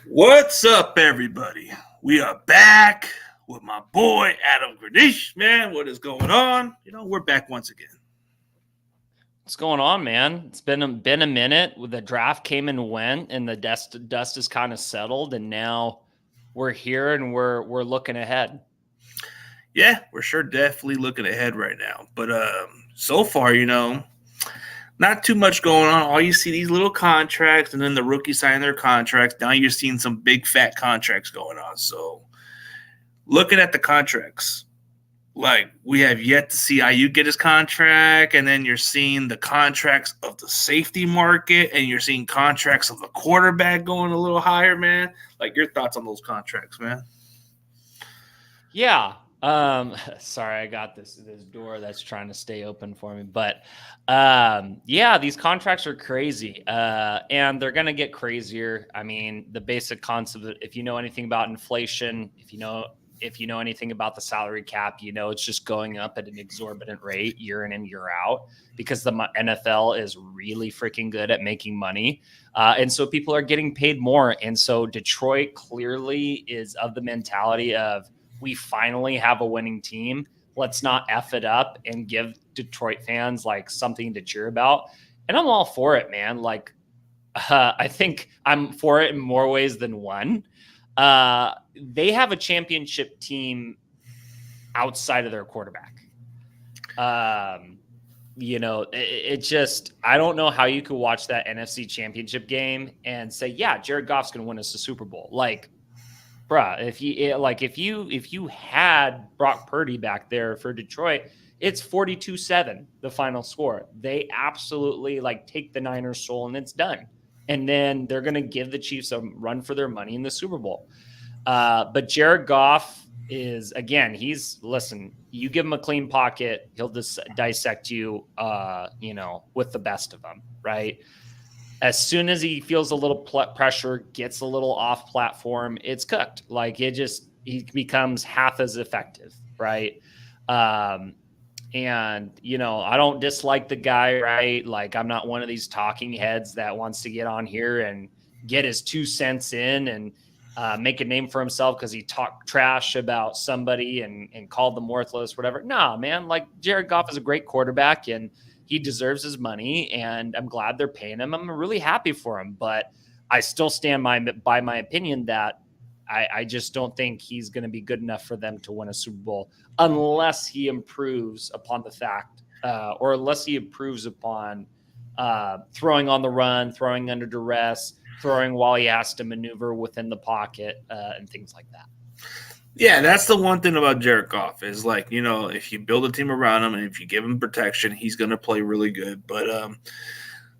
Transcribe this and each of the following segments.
What's up, everybody? We are back with my boy Adam Gradish. Man, what is going on? We're back once again. What's going on, man? It's been a minute. The draft came and went, and the dust is kind of settled, and now we're here and we're looking ahead. Yeah, we're sure definitely looking ahead right now. But so far, not too much going on. All you see these little contracts, and then the rookies sign their contracts. Now you're seeing some big fat contracts going on. So looking at the contracts, like we have yet to see Ayuk get his contract, and then you're seeing the contracts of the safety market, and you're seeing contracts of the quarterback going a little higher, man. Like your thoughts on those contracts, man? Yeah. Sorry, I got this door that's trying to stay open for me. But yeah, these contracts are crazy. And they're gonna get crazier. I mean, the basic concept, if you know anything about inflation, if you know anything about the salary cap, it's just going up at an exorbitant rate year in and year out because the NFL is really freaking good at making money. And so people are getting paid more. And so Detroit clearly is of the mentality of, we finally have a winning team. Let's not F it up and give Detroit fans like something to cheer about. And I'm all for it, man. Like, I think I'm for it in more ways than one. They have a championship team outside of their quarterback. It just, I don't know how you could watch that NFC championship game and say, yeah, Jared Goff's going to win us the Super Bowl. Like, bruh, if you had Brock Purdy back there for Detroit, it's 42-7, the final score. They absolutely take the Niners soul and it's done. And then they're going to give the Chiefs a run for their money in the Super Bowl. But Jared Goff is, again, listen, you give him a clean pocket, he'll just dissect you, with the best of them, right? As soon as he feels a little pressure, gets a little off platform, it's cooked. He becomes half as effective, right? And I don't dislike the guy, right? Like, I'm not one of these talking heads that wants to get on here and get his 2 cents in and make a name for himself because he talked trash about somebody and called them worthless, whatever. Nah, man, like Jared Goff is a great quarterback and he deserves his money, and I'm glad they're paying him. I'm really happy for him, but I still stand by my opinion that I just don't think he's going to be good enough for them to win a Super Bowl unless he improves upon the fact, or unless he improves upon throwing on the run, throwing under duress, throwing while he has to maneuver within the pocket, and things like that. Yeah, that's the one thing about Jared Goff is if you build a team around him and if you give him protection, he's going to play really good. But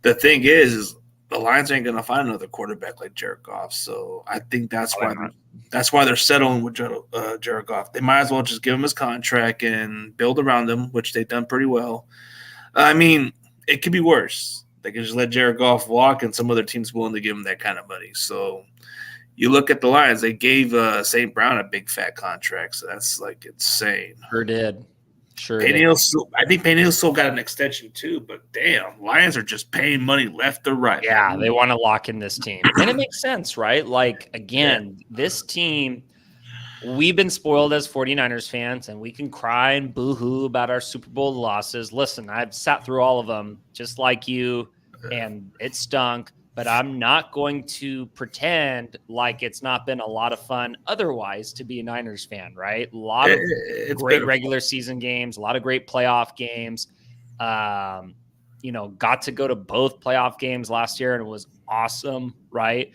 the thing is the Lions ain't going to find another quarterback like Jared Goff. So I think that's why they're settling with Jared Goff. They might as well just give him his contract and build around him, which they've done pretty well. I mean, it could be worse. They can just let Jared Goff walk, and some other team's willing to give him that kind of money. So you look at the Lions, they gave St. Brown a big fat contract, so that's insane. Sure did. I think Payne still got an extension too, but damn, Lions are just paying money left or right. Yeah, they want to lock in this team. And it makes sense, right? Like, again, this team, we've been spoiled as 49ers fans, and we can cry and boo-hoo about our Super Bowl losses. Listen, I've sat through all of them, just like you, and it stunk. But I'm not going to pretend like it's not been a lot of fun otherwise to be a Niners fan, right? A lot of great regular season games, a lot of great playoff games. Got to go to both playoff games last year, and it was awesome, right?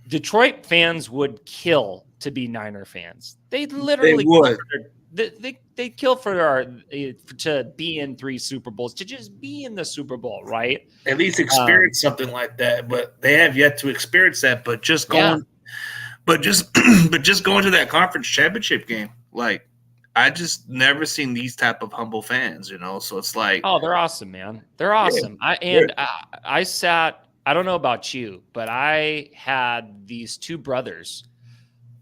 Detroit fans would kill to be Niner fans. They literally would. They kill to be in 3 Super Bowls, to just be in the Super Bowl, right? At least experience something like that, but they have yet to experience that. But just going to that conference championship game, like, I just never seen these type of humble fans, So it's like, oh, they're awesome, man. They're awesome. I sat. I don't know about you, but I had these 2 brothers.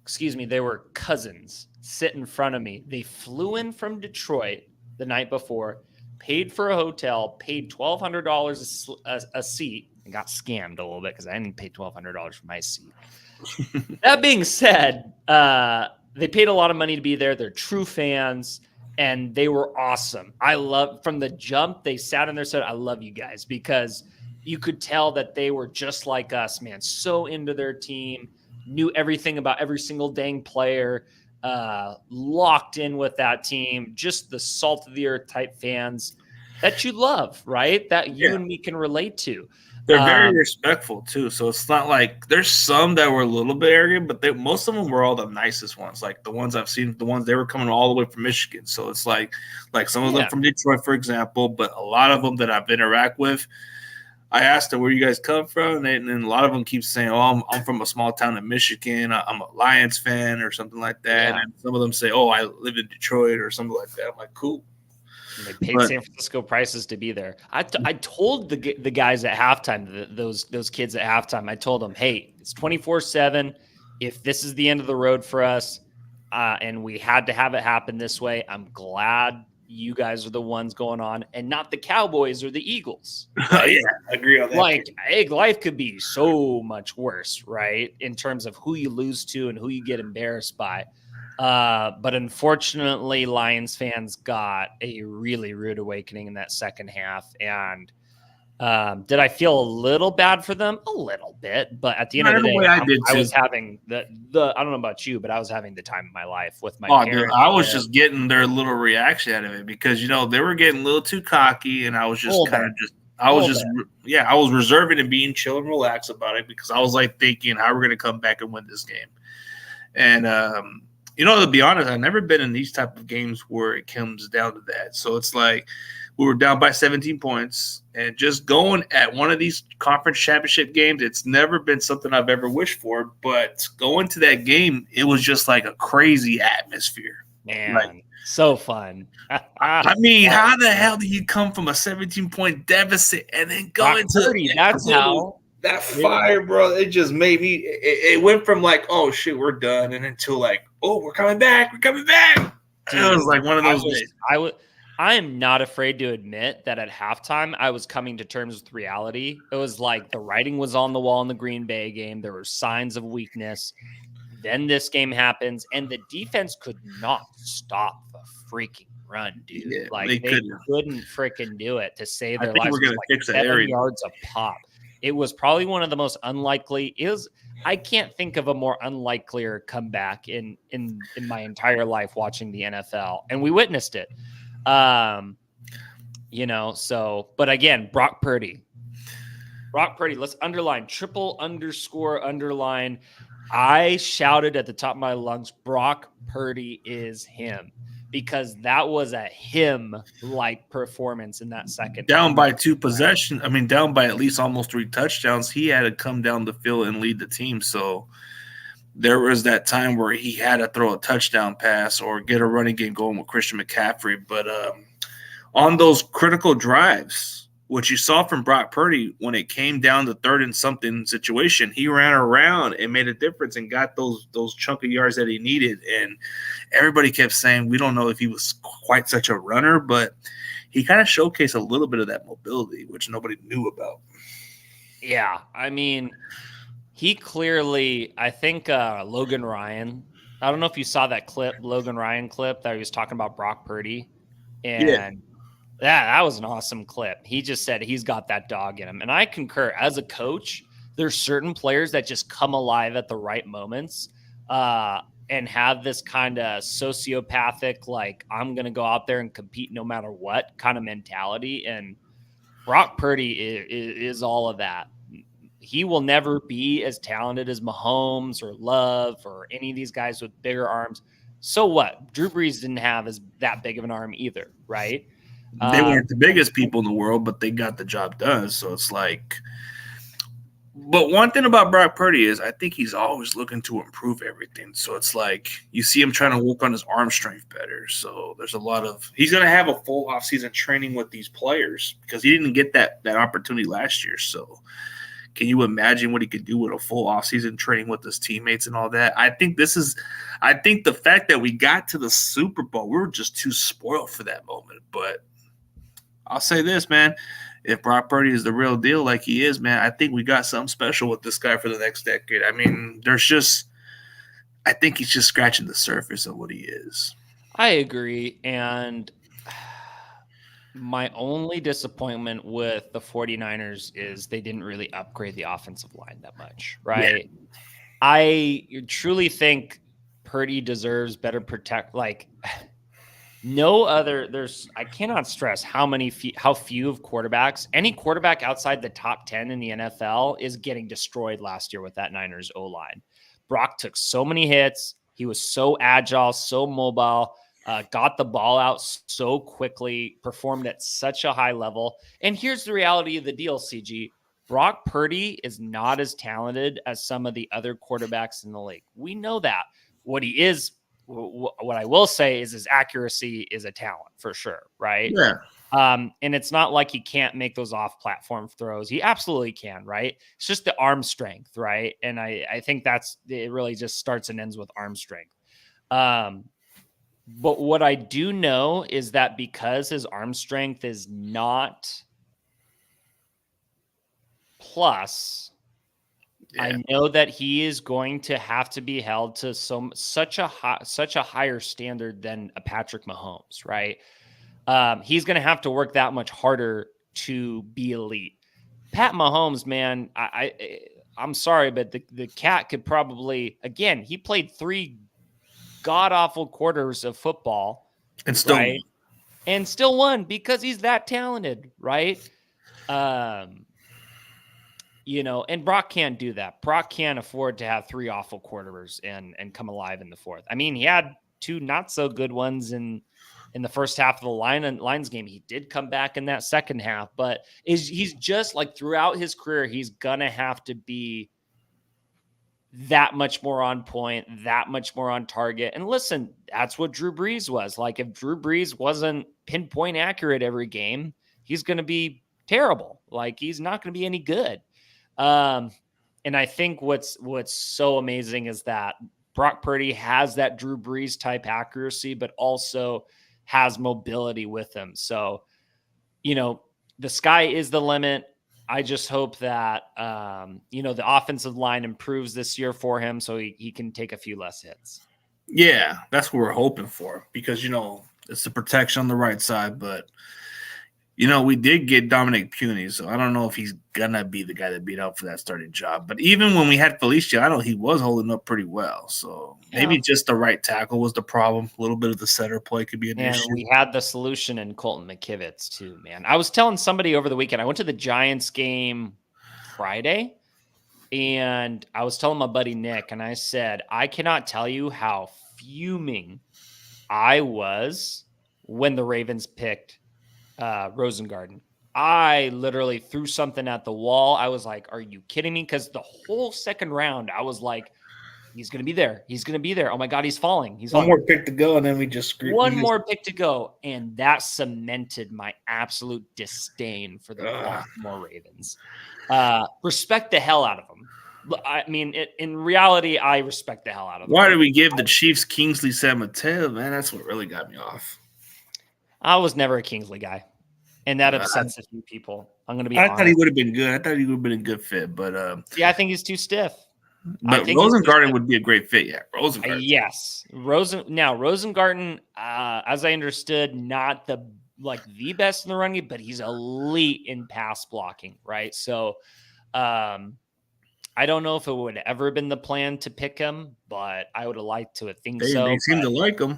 Excuse me, they were cousins. Sit in front of me. They flew in from Detroit the night before, paid for a hotel, paid $1,200 a seat, and got scammed a little bit because I didn't pay $1,200 for my seat. That being said, they paid a lot of money to be there. They're true fans, and they were awesome. I love from the jump. They sat in there, said, "I love you guys," because you could tell that they were just like us, man. So into their team, knew everything about every single dang player, locked in with that team. Just the salt of the earth type fans that you love, right? That you and me can relate to. They're very respectful too, so it's not like there's some that were a little bit arrogant, but most of them were all the nicest ones. Like the ones I've seen, the ones they were coming all the way from Michigan. So it's like some of them from Detroit, for example, but a lot of them that I've interacted with, I asked them where you guys come from, and a lot of them keep saying, "Oh, I'm from a small town in Michigan. I'm a Lions fan," or something like that. Yeah. And some of them say, "Oh, I live in Detroit," or something like that. I'm like, cool. And they paid San Francisco prices to be there. I told the guys at halftime, those kids at halftime, I told them, hey, it's 24/7. If this is the end of the road for us, and we had to have it happen this way, I'm glad you guys are the ones going on and not the Cowboys or the Eagles. Right? Yeah, I agree on that. Like, life could be so much worse, right? In terms of who you lose to and who you get embarrassed by. But unfortunately, Lions fans got a really rude awakening in that second half. And did I feel a little bad for them? A little bit. But at the end of the day, I was having the I don't know about you, but I was having the time of my life with my parents. Dude, I was just getting their little reaction out of it because, they were getting a little too cocky, and I was just I was reserving and being chill and relaxed about it because I was like thinking how we're going to come back and win this game. And, to be honest, I've never been in these type of games where it comes down to that. So it's like we were down by 17 points, and just going at one of these conference championship games, it's never been something I've ever wished for. But going to that game, it was just like a crazy atmosphere. Man, so fun. I mean, how the hell do you come from a 17-point deficit and then go into 30? That's how. That fire, bro, it just made me – it went from like, oh, shit, we're done, and until like, oh, we're coming back. Dude, it was like one of those days. I am not afraid to admit that at halftime I was coming to terms with reality. It was like the writing was on the wall in the Green Bay game. There were signs of weakness. Then this game happens, and the defense could not stop the freaking run, dude. Yeah, they couldn't freaking do it to save their lives. We're going to fix that 7 yards a pop. It was probably one of the most unlikely. I can't think of a more unlikelier comeback in my entire life watching the NFL, and we witnessed it. But again, Brock Purdy, let's underline, __underline. I shouted at the top of my lungs, Brock Purdy is him. Because that was a him-like performance in that second. Down by 2 possessions. I mean, down by at least almost 3 touchdowns. He had to come down the field and lead the team. So there was that time where he had to throw a touchdown pass or get a running game going with Christian McCaffrey. But on those critical drives, what you saw from Brock Purdy when it came down to 3rd and something situation, he ran around and made a difference and got those chunk of yards that he needed. And everybody kept saying, we don't know if he was quite such a runner, but he kind of showcased a little bit of that mobility, which nobody knew about. Yeah. I mean, he clearly, I think Logan Ryan, I don't know if you saw that Logan Ryan clip that he was talking about Brock Purdy. And that was an awesome clip. He just said he's got that dog in him. And I concur. As a coach, there's certain players that just come alive at the right moments and have this kind of sociopathic, like, I'm going to go out there and compete no matter what kind of mentality. And Brock Purdy is all of that. He will never be as talented as Mahomes or Love or any of these guys with bigger arms. So what? Drew Brees didn't have that big of an arm either, right? They weren't the biggest people in the world, but they got the job done. So it's like – but one thing about Brock Purdy is I think he's always looking to improve everything. So it's like you see him trying to work on his arm strength better. So there's a lot of – he's going to have a full offseason training with these players because he didn't get that opportunity last year. So can you imagine what he could do with a full offseason training with his teammates and all that? I think the fact that we got to the Super Bowl, we were just too spoiled for that moment. But – I'll say this, man. if Brock Purdy is the real deal like he is, man, I think we got something special with this guy for the next decade. I mean, I think he's just scratching the surface of what he is. I agree. And my only disappointment with the 49ers is they didn't really upgrade the offensive line that much, right? Yeah. I truly think Purdy deserves better protect. Like no other, I cannot stress how few of quarterbacks, any quarterback outside the top 10 in the NFL is getting destroyed last year with that Niners O-line. Brock took so many hits. He was so agile, so mobile. Got the ball out so quickly, performed at such a high level. And here's the reality of the deal, CG. Brock Purdy is not as talented as some of the other quarterbacks in the league. We know that. What I will say is his accuracy is a talent for sure, right? Yeah. And it's not like he can't make those off-platform throws. He absolutely can, right? It's just the arm strength, right? And I think it really just starts and ends with arm strength. But what I do know is that because his arm strength is not plus, yeah. I know that he is going to have to be held to such a higher standard than a Patrick Mahomes, right? He's going to have to work that much harder to be elite. Pat Mahomes, man, I'm sorry, but the cat could probably, again, he played 3 god-awful quarters of football and still right? And still won because he's that talented, right? And Brock can't do that. Brock can't afford to have 3 awful quarters and come alive in the fourth. I mean, he had 2 not so good ones in the first half of the Lions game. He did come back in that second half, but he's just like throughout his career, he's gonna have to be that much more on point, that much more on target. And listen, that's what Drew Brees was. Like if Drew Brees wasn't pinpoint accurate every game, he's going to be terrible. Like he's not going to be any good. And I think what's so amazing is that Brock Purdy has that Drew Brees type accuracy, but also has mobility with him. So, the sky is the limit. I just hope that, the offensive line improves this year for him so he can take a few less hits. Yeah, that's what we're hoping for because, it's the protection on the right side. But, we did get Dominic Puny, so I don't know if he's going to be the guy that beat out for that starting job. But even when we had Feliciano, he was holding up pretty well. So maybe just the right tackle was the problem. A little bit of the center play could be an issue. And we had the solution in Colton McKivitz too, man. I was telling somebody over the weekend, I went to the Giants game Friday, and I was telling my buddy Nick, and I said, I cannot tell you how fuming I was when the Ravens picked Rosengarten. I literally threw something at the wall. I was like, are you kidding me? Because the whole second round, I was like, he's going to be there. He's going to be there. Oh, my God, he's falling. One more pick to go, and then we just screwed. One more pick to go, and that cemented my absolute disdain for the Baltimore Ravens. Respect the hell out of them. I mean, in reality, I respect the hell out of them. Why did we give the Chiefs Kingsley San Mateo? Man, that's what really got me off. I was never a Kingsley guy, and that upsets a few people. I'm going to be honest. I thought he would have been good. I thought he would have been a good fit, but yeah, I think he's too stiff. But Rosengarten would be a great fit, yeah. Rosengarten. Yes. Rosengarten, as I understood, not the best in the run game, but he's elite in pass blocking, right? So I don't know if it would ever been the plan to pick him, but I would have liked to think so. They seem to like him.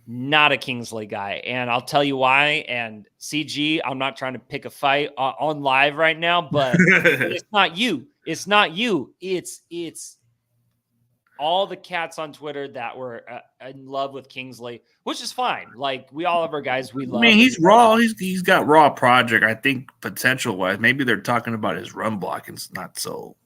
Not a Kingsley guy. And I'll tell you why. And CG, I'm not trying to pick a fight on live right now, but it's not you. It's not you. It's all the cats on Twitter that were in love with Kingsley, which is fine. Like we all have our guys we love. I mean, he's raw. He's got raw project. I think potential wise, maybe they're talking about his run blocking. It's not so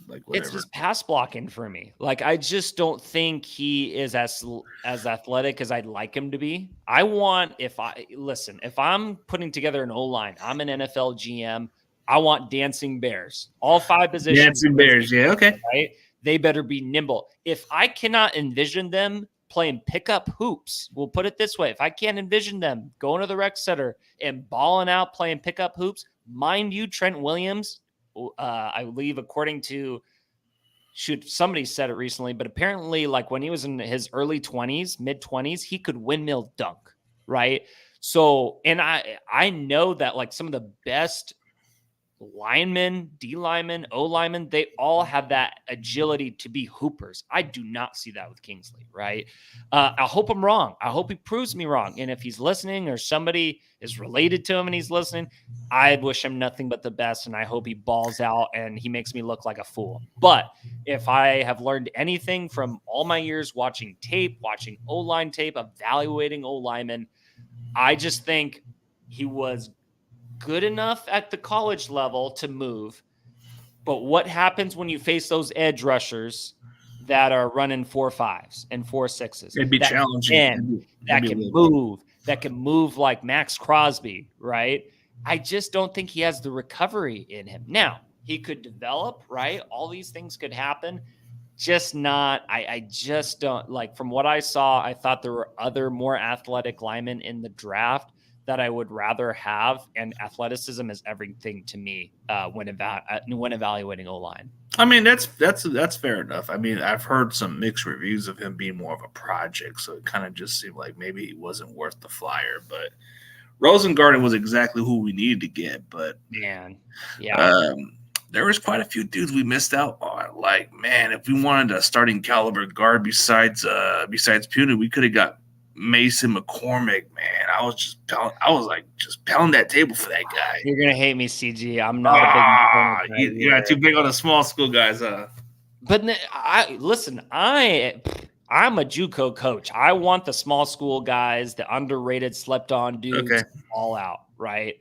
like whatever. It's just pass blocking for me. Like I just don't think he is as athletic as I'd like him to be. I want if I'm putting together an O-line, I'm an NFL GM. I want dancing bears. All 5 positions. Dancing bears, yeah, okay. Right? They better be nimble. If I cannot envision them playing pickup hoops. We'll put it this way. If I can't envision them going to the rec center and balling out playing pickup hoops, mind you, Trent Williams, I believe according to somebody said it recently, but apparently like when he was in his early 20s, mid 20s, he could windmill dunk, right? So, and I know that like some of the best linemen, D linemen, O linemen, they all have that agility to be hoopers. I do not see that with Kingsley, right? I hope I'm wrong. I hope he proves me wrong. And if he's listening or somebody is related to him and he's listening, I wish him nothing but the best. And I hope he balls out and he makes me look like a fool. But if I have learned anything from all my years watching tape, watching O-line tape, evaluating O-linemen, I just think he was good enough at the college level to move. But what happens when you face those edge rushers that are running 4.5s and 4.6s? It'd be challenging. That can move like Max Crosby, right? I just don't think he has the recovery in him. Now, he could develop, right? All these things could happen. Just not, I just don't, like, from what I saw, I thought there were other more athletic linemen in the draft that I would rather have, and athleticism is everything to me when evaluating O-line. I mean, that's fair enough. I mean, I've heard some mixed reviews of him being more of a project, so it kind of just seemed like maybe he wasn't worth the flyer. But Rosengarten was exactly who we needed to get. But man, yeah, there was quite a few dudes we missed out on. Like, man, if we wanted a starting caliber guard besides Puny, we could have got Mason McCormick. Man, I was pounding that table for that guy. You're gonna hate me, CG. I'm not a big. You're not too big on the small school guys, huh? But I'm a JUCO coach. I want the small school guys, the underrated, slept on dudes, all out, right?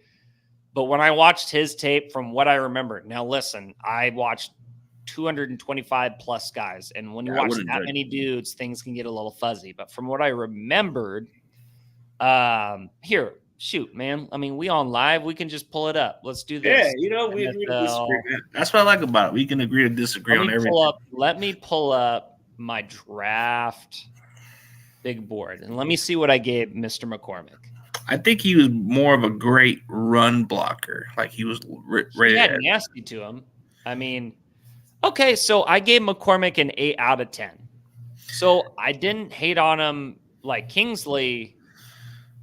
But when I watched his tape, from what I remember, now listen, I watched 225 plus guys, and when you watch that many dudes, things can get a little fuzzy. But from what I remembered, here, shoot, man. I mean, we on live, we can just pull it up. Let's do this. Yeah, we disagree. That's what I like about it. We can agree to disagree on everything. Let me pull up my draft big board, and let me see what I gave Mr. McCormick. I think he was more of a great run blocker. Like, he was ready. He had nasty to him. I mean, okay, so I gave McCormick an 8 out of 10. So I didn't hate on him like Kingsley.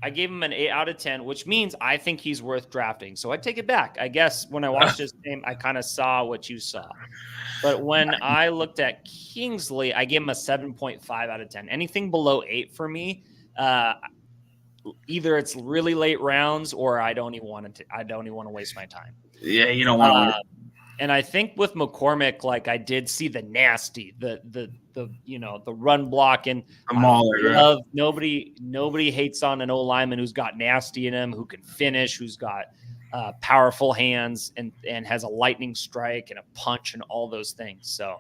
I gave him an 8 out of 10, which means I think he's worth drafting. So I take it back. I guess when I watched his game, I kind of saw what you saw. But when I looked at Kingsley, I gave him a 7.5 out of 10. Anything below 8 for me, either it's really late rounds or I don't even want to waste my time. Yeah, you don't want to. And I think with McCormick, like, I did see the nasty, the run block, and nobody hates on an O lineman who's got nasty in him, who can finish, who's got powerful hands and has a lightning strike and a punch and all those things. So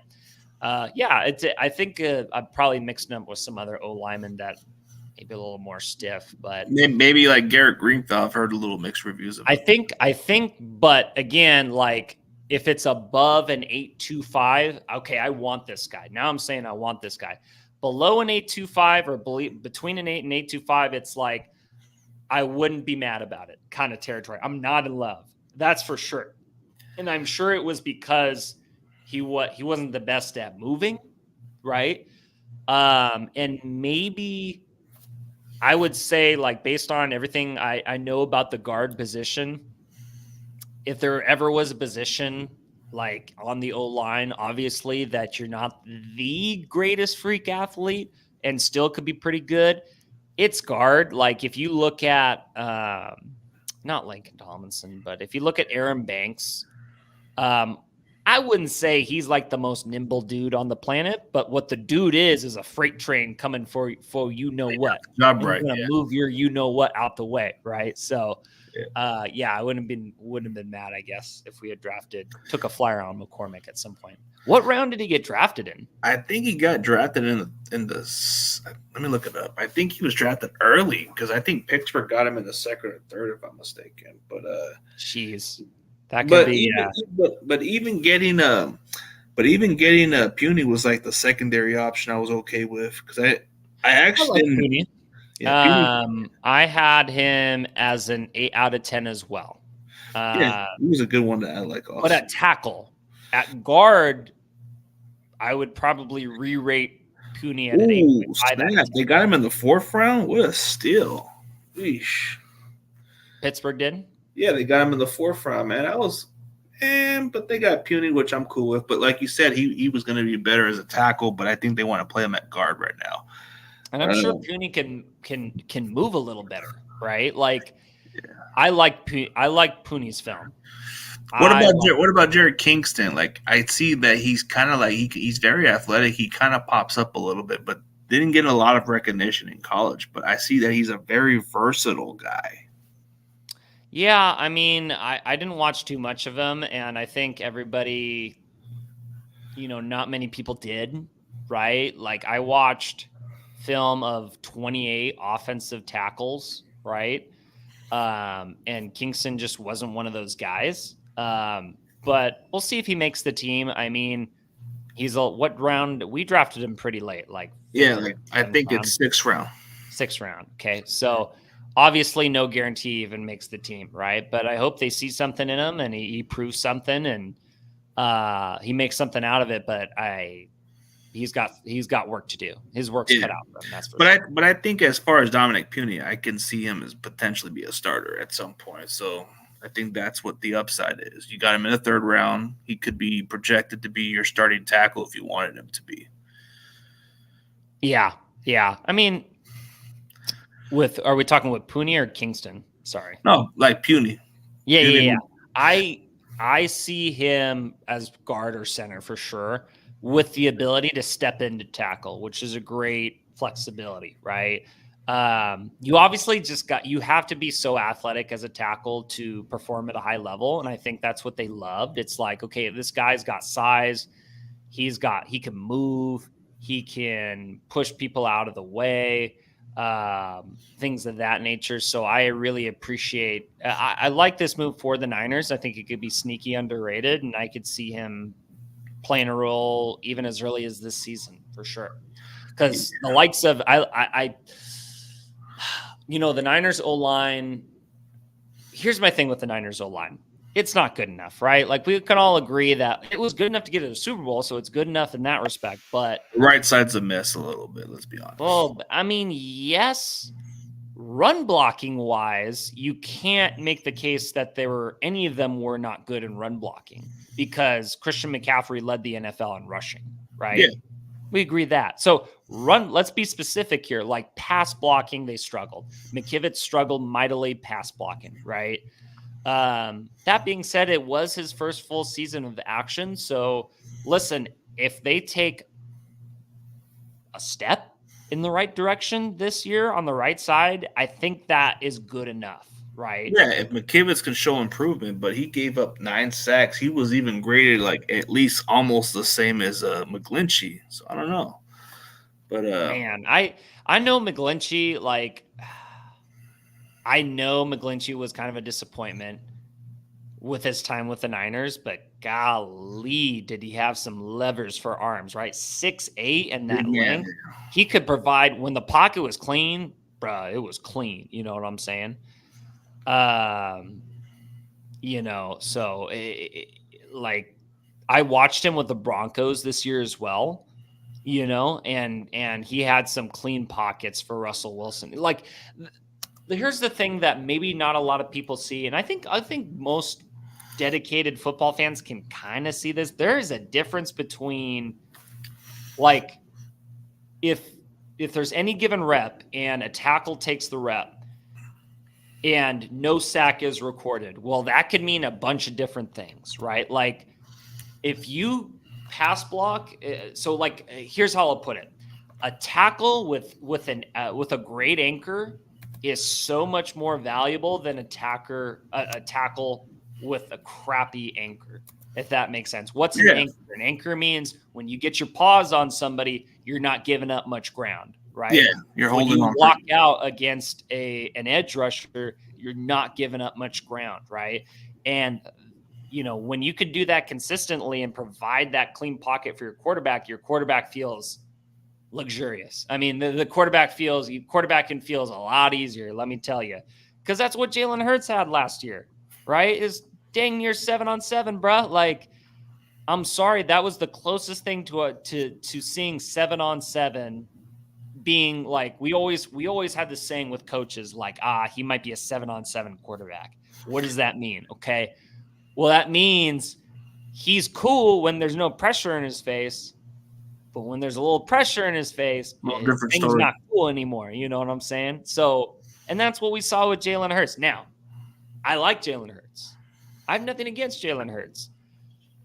I think I'd probably mixed him up with some other O linemen that maybe a little more stiff, but maybe like Garrett Greenfeld. I've heard a little mixed reviews of him. I think, but again, like, if it's above an 8.25, okay, I want this guy. Now I'm saying I want this guy. Below an 8.25 or between an 8 and 8.25, it's like I wouldn't be mad about it kind of territory. I'm not in love. That's for sure. And I'm sure it was because he wasn't the best at moving, right? And maybe I would say, like, based on everything I know about the guard position, if there ever was a position like on the O-line, obviously, that you're not the greatest freak athlete and still could be pretty good, it's guard. Like, if you look at not Lincoln Tomlinson, but if you look at Aaron Banks, I wouldn't say he's like the most nimble dude on the planet, but what the dude is a freight train coming for you know what. Job right. Move your you know what out the way, right? So I wouldn't have been mad, I guess, if we had took a flyer on McCormick at some point. What round did he get drafted in? I think he got drafted in the let me look it up. I think he was drafted early because I think Pittsburgh got him in the second or third, if I'm mistaken. But jeez, that could be. But even getting Puny was like the secondary option I was okay with, because I I actually like didn't. Cooney. Yeah, I had him as an 8 out of 10 as well. yeah, he was a good one to add. Like But also. at tackle, at guard, I would probably re-rate Cooney at an Ooh, 8.5 out of 10. snap! They got him in the 4th round. What a steal! Eesh. Pittsburgh did. Yeah, they got him in the 4th round, man. I was, but they got Puny, which I'm cool with. But like you said, he was going to be better as a tackle. But I think they want to play him at guard right now. And I'm sure Puny can move a little better, right? Like Yeah. I like Puny's film. What about Jared Kingston? Like I see that he's kind of like he's very athletic. He kind of pops up a little bit, but didn't get a lot of recognition in college. But I see that he's a very versatile guy. Yeah, I mean, I didn't watch too much of him, and I think everybody, not many people did, right? Like I watched film of 28 offensive tackles, right? And Kingston just wasn't one of those guys. But we'll see if he makes the team. I mean, what round? We drafted him pretty late, like I think round. it's 6th round. 6th round. Okay, so obviously no guarantee he even makes the team, right? But I hope they see something in him and he proves something and he makes something out of it. But he's got work to do. His work's cut out for him. That's for sure. But I think as far as Dominic Puny, I can see him as potentially be a starter at some point. So I think that's what the upside is. You got him in the 3rd round. He could be projected to be your starting tackle if you wanted him to be. Yeah. I mean, are we talking with Puny or Kingston? Sorry. No, like Puny. Yeah. I see him as guard or center for sure, with the ability to step into tackle, which is a great flexibility, right? You obviously you have to be so athletic as a tackle to perform at a high level. And I think that's what they loved. It's like, okay, this guy's got size. He can move. He can push people out of the way, things of that nature. So I really appreciate, I like this move for the Niners. I think it could be sneaky underrated, and I could see him playing a role even as early as this season for sure. Because the likes of, the Niners O-line, here's my thing with the Niners O-line. It's not good enough, right? Like we can all agree that it was good enough to get to the Super Bowl, so it's good enough in that respect. But the right side's a mess a little bit, let's be honest. Well, I mean, yes, run blocking wise, you can't make the case that any of them were not good in run blocking because Christian McCaffrey led the NFL in rushing, right? Yeah. We agree that. So let's be specific here. Like pass blocking, they struggled. McKivitz struggled mightily pass blocking, right? That being said, it was his first full season of action. So listen, if they take a step in the right direction this year on the right side, I think that is good enough, right? Yeah, if McKivitz can show improvement, but he gave up 9 sacks. He was even graded like at least almost the same as McGlinchey. So I don't know. But man, I know McGlinchey, like I know McGlinchey was kind of a disappointment with his time with the Niners, but golly, did he have some levers for arms, right? 6'8" and that length. He could provide when the pocket was clean, bruh, it was clean. You know what I'm saying? So like I watched him with the Broncos this year as well, and he had some clean pockets for Russell Wilson. Like here's the thing that maybe not a lot of people see, and I think most dedicated football fans can kind of see this. There is a difference between like if there's any given rep and a tackle takes the rep and no sack is recorded, well, that could mean a bunch of different things, right? Like if you pass block, so like here's how I'll put it: a tackle with a great anchor is so much more valuable than a tackle with a crappy anchor, if that makes sense. What's an anchor? An anchor means when you get your paws on somebody, you're not giving up much ground, right? Yeah, you're holding on. When you walk out against an edge rusher, you're not giving up much ground, right? And when you could do that consistently and provide that clean pocket for your quarterback feels luxurious. I mean, the quarterbacking feels a lot easier, let me tell you, because that's what Jalen Hurts had last year, right? Is dang near 7-on-7, bro. Like, I'm sorry, that was the closest thing to seeing 7-on-7 being like, we always had this saying with coaches, like, he might be a 7-on-7 quarterback. What does that mean? Okay. Well, that means he's cool when there's no pressure in his face, but when there's a little pressure in his face, things not cool anymore. You know what I'm saying? So, and that's what we saw with Jalen Hurts. Now, I like Jalen Hurts. I have nothing against Jalen Hurts.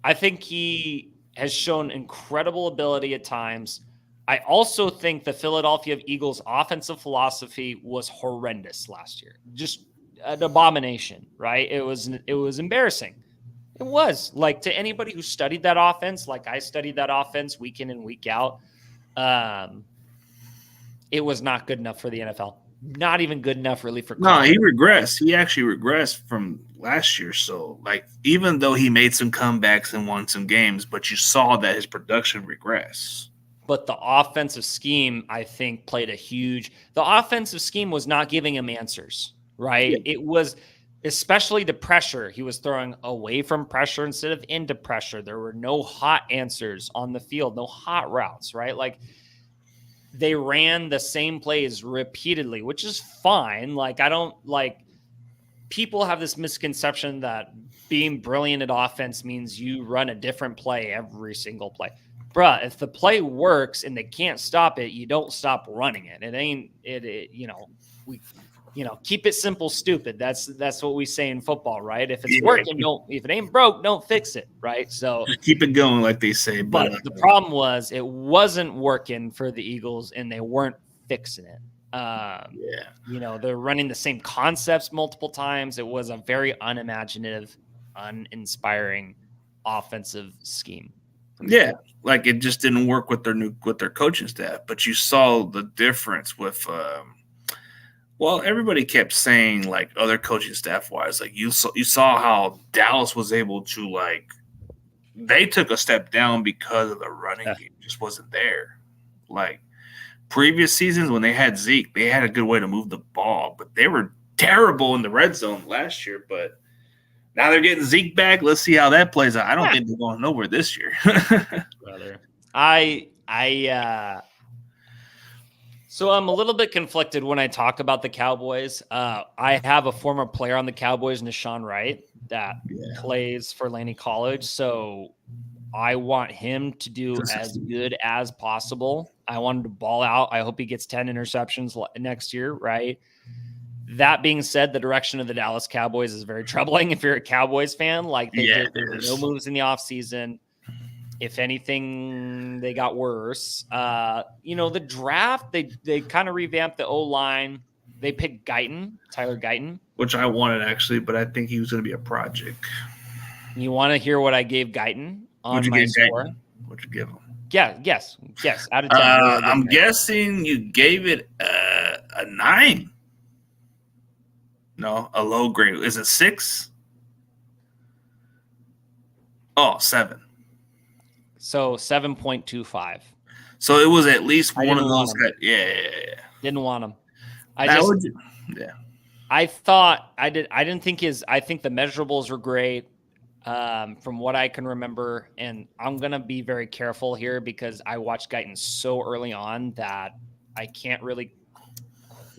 I think he has shown incredible ability at times. I also think the Philadelphia Eagles offensive philosophy was horrendous last year. Just an abomination, right? It was embarrassing. It was, like, to anybody who studied that offense, like I studied that offense week in and week out. It was not good enough for the NFL. Not even good enough really for college. No, he regressed. He actually regressed from last year. So, like, even though he made some comebacks and won some games, but you saw that his production regressed. But the offensive scheme, I think, played a huge – the offensive scheme was not giving him answers, right? Yeah. It was especially the pressure. He was throwing away from pressure instead of into pressure. There were no hot answers on the field, no hot routes, right? Like, they ran the same plays repeatedly, which is fine. Like, I don't – like, people have this misconception that being brilliant at offense means you run a different play every single play. Bruh, if the play works and they can't stop it, you don't stop running it. It ain't it keep it simple, stupid. That's what we say in football, right? If it's working, if it ain't broke, don't fix it, right? So keep it going, like they say. But the problem was it wasn't working for the Eagles, and they weren't fixing it. They're running the same concepts multiple times. It was a very unimaginative, uninspiring offensive scheme. Yeah, like, it just didn't work with their coaching staff. But you saw the difference with everybody kept saying, like, other coaching staff wise, like, you saw how Dallas was able to, like, they took a step down because of the running game just wasn't there. Like, previous seasons when they had Zeke, they had a good way to move the ball, but they were terrible in the red zone last year. But now they're getting Zeke back. Let's see how that plays out. I don't think they're going nowhere this year. Brother, so I'm a little bit conflicted when I talk about the Cowboys. I have a former player on the Cowboys, Nashawn Wright, that plays for Laney College. So I want him to do as good as possible. I want him to ball out. I hope he gets 10 interceptions next year, right? That being said, the direction of the Dallas Cowboys is very troubling if you're a Cowboys fan. Like, they did no moves in the offseason. If anything, they got worse. The draft, they kind of revamped the O-line. They picked Tyler Guyton. Which I wanted, actually, but I think he was going to be a project. You want to hear what I gave Guyton on my score? What'd you give him? Yeah, yes. Out of 10. I'm guessing you gave it a 9. No, a low grade. Is it 6? Oh, 7. So 7.25. So it was at least one of those guys. Yeah. Didn't want him. I didn't think I think the measurables were great, from what I can remember. And I'm going to be very careful here because I watched Guyton so early on that I can't really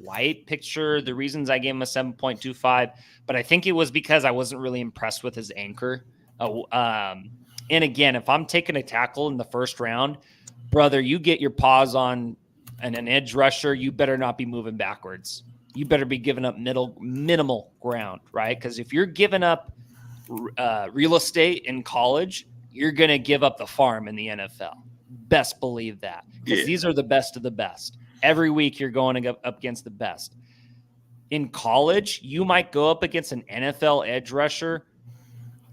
quite picture the reasons I gave him a 7.25, but I think it was because I wasn't really impressed with his anchor. And again, if I'm taking a tackle in the first round, brother, you get your paws on an edge rusher, you better not be moving backwards. You better be giving up minimal ground, right? Because if you're giving up real estate in college, you're going to give up the farm in the NFL. Best believe that. Because these are the best of the best. Every week you're going up against the best. In college, you might go up against an NFL edge rusher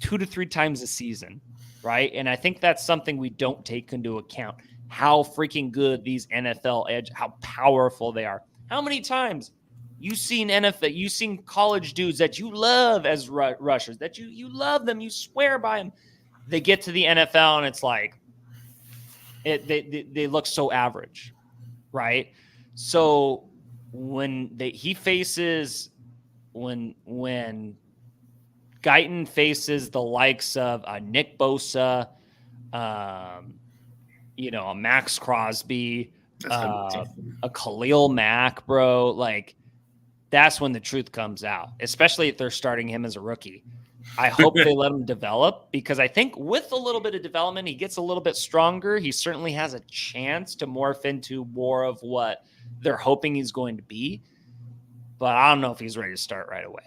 2 to 3 times a season, right? And I think that's something we don't take into account. How freaking good these NFL edge, how powerful they are. How many times you've seen college dudes that you love as rushers, that you love them, you swear by them. They get to the NFL and it's like, they look so average. right? So when Guyton faces the likes of Nick Bosa, a Max Crosby, a Khalil Mack, bro, like that's when the truth comes out, especially if they're starting him as a rookie. I hope they let him develop, because I think with a little bit of development, he gets a little bit stronger. He certainly has a chance to morph into more of what they're hoping he's going to be. But I don't know if he's ready to start right away.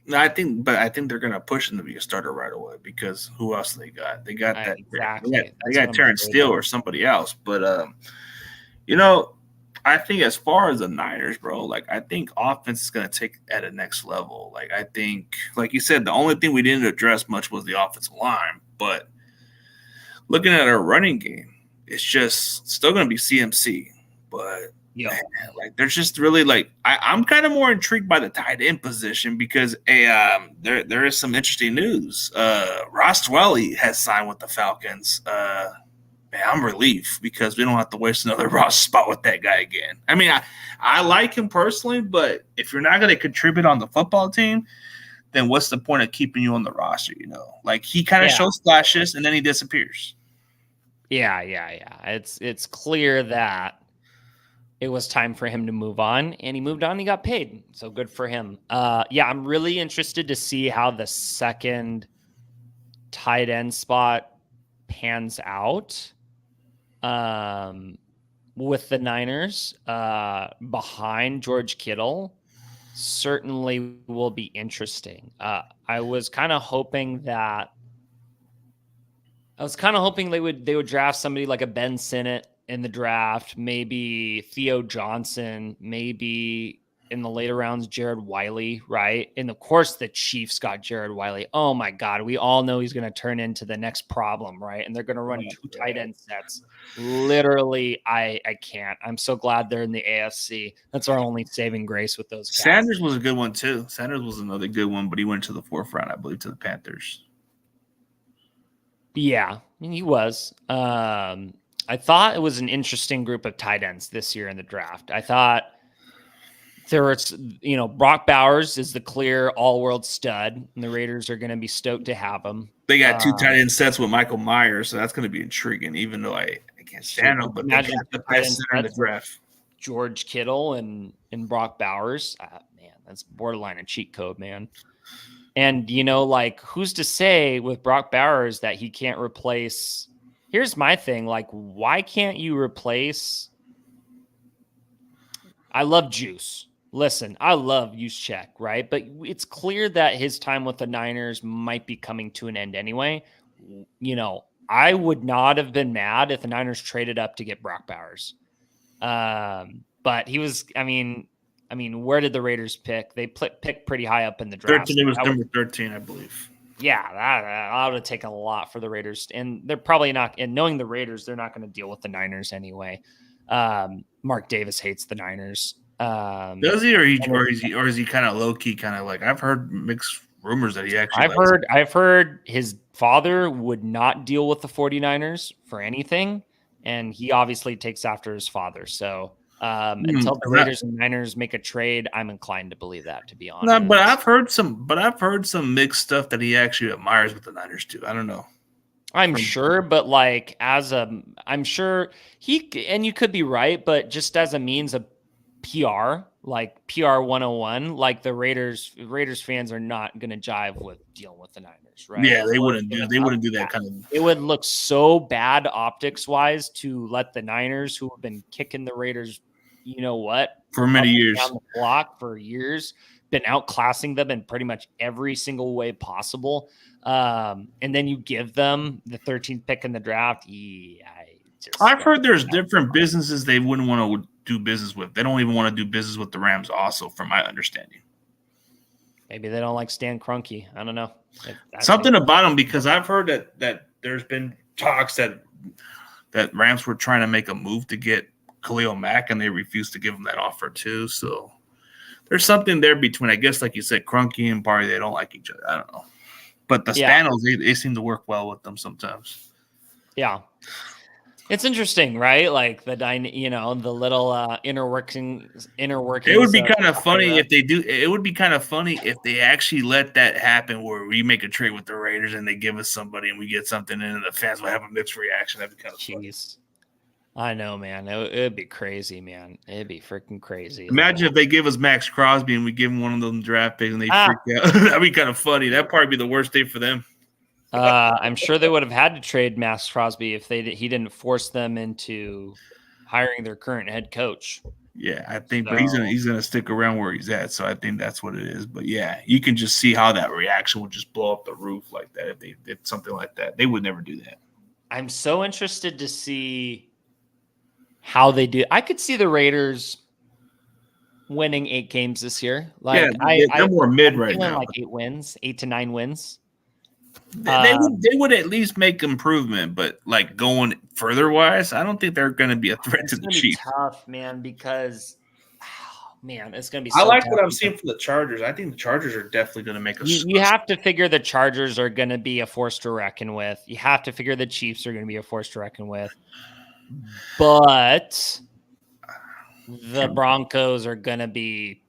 No, I think they're going to push him to be a starter right away, because who else they got? They got that exactly. They got Terrence Steele or somebody else. But I think as far as the Niners, bro, like I think offense is going to take at a next level. Like I think, like you said, the only thing we didn't address much was the offensive line. But looking at our running game, it's just still going to be CMC. But man, like there's just really like I'm kind of more intrigued by the tight end position, because there is some interesting news. Ross Dwelley has signed with the Falcons. Man, I'm relieved, because we don't have to waste another roster spot with that guy again. I mean, I like him personally, but if you're not going to contribute on the football team, then what's the point of keeping you on the roster? Like he kind of shows flashes and then he disappears. Yeah. It's clear that it was time for him to move on, and he moved on. He got paid, so good for him. I'm really interested to see how the second tight end spot pans out with the Niners behind George Kittle. Certainly will be interesting. I was kind of hoping they would draft somebody like a Ben Sinnott in the draft, maybe Theo Johnson, maybe in the later rounds, Jared Wiley, right? And of course, the Chiefs got Jared Wiley. Oh my God, we all know he's going to turn into the next problem, right? And they're going to run two tight end sets. Literally, I can't. I'm so glad they're in the AFC. That's our only saving grace with those guys. Sanders was a good one too. Sanders was another good one, but he went to the fourth round, I believe, to the Panthers. Yeah, I mean, he was. I thought it was an interesting group of tight ends this year in the draft. I thought there was, Brock Bowers is the clear all-world stud, and the Raiders are going to be stoked to have him. They got two tight end sets with Michael Myers, so that's going to be intriguing, even though I can't stand him, but they got the best center in the draft. George Kittle and Brock Bowers. Man, that's borderline a cheat code, man. And, who's to say with Brock Bowers that he can't replace – here's my thing. Like, why can't you replace – I love Juice. Listen, I love Juszczyk, right? But it's clear that his time with the Niners might be coming to an end anyway. I would not have been mad if the Niners traded up to get Brock Bowers. But he was – I mean, where did the Raiders pick? They picked pretty high up in the draft. 13, it was number 13, I believe. Yeah, that would have taken a lot for the Raiders. And they're probably not – and knowing the Raiders, they're not going to deal with the Niners anyway. Mark Davis hates the Niners. Does he, or is he kind of low-key, kind of like – I've heard mixed rumors that he actually I've heard his father would not deal with the 49ers for anything, and he obviously takes after his father. So – until the Raiders and Niners make a trade, I'm inclined to believe that, to be honest. No, but I've heard some mixed stuff that he actually admires with the Niners too. I don't know. I'm sure, but like I'm sure and you could be right, but just as a means of PR, like PR 101, like the Raiders fans are not going to jive with dealing with the Niners, right? Yeah, they wouldn't do that kind of. It would look so bad optics wise to let the Niners, who have been kicking the Raiders, for many years, down the block for years, been outclassing them in pretty much every single way possible, and then you give them the 13th pick in the draft. I've heard there's different businesses they wouldn't want to do business with. They don't even want to do business with the Rams also, from my understanding. Maybe they don't like Stan Kroenke. I don't know. Something about him, because I've heard that there's been talks that Rams were trying to make a move to get Khalil Mack, and they refused to give him that offer too. So there's something there between, I guess, like you said, Kroenke and Barry. They don't like each other. I don't know. But the Spanos, they seem to work well with them sometimes. Yeah. It's interesting, right? Like the the little inner workings. It would be kind of funny Ira. if they do. It would be kind of funny if they actually let that happen, where we make a trade with the Raiders and they give us somebody and we get something, and the fans will have a mixed reaction. That'd be kind of funny. Jeez. I know, man. It'd be crazy, man. It'd be freaking crazy. Imagine if they give us Max Crosby and we give him one of them draft picks and they freak out. That'd be kind of funny. That'd probably be the worst day for them. I'm sure they would have had to trade Max Crosby if he didn't force them into hiring their current head coach. Yeah, I think, but he's gonna stick around where he's at. So I think that's what it is. But yeah, you can just see how that reaction would just blow up the roof like that if they did something like that. They would never do that. I'm so interested to see how they do. I could see the Raiders winning 8 games this year. Like they're more mid right now. Like 8 to 9 wins. They would at least make improvement, but like going further wise, I don't think they're going to be a threat to the Chiefs. Tough, man, because it's going to be. I like what I'm seeing from the Chargers. I think the Chargers are definitely going to make a. You have to figure the Chargers are going to be a force to reckon with. You have to figure the Chiefs are going to be a force to reckon with, but the Broncos are going to be.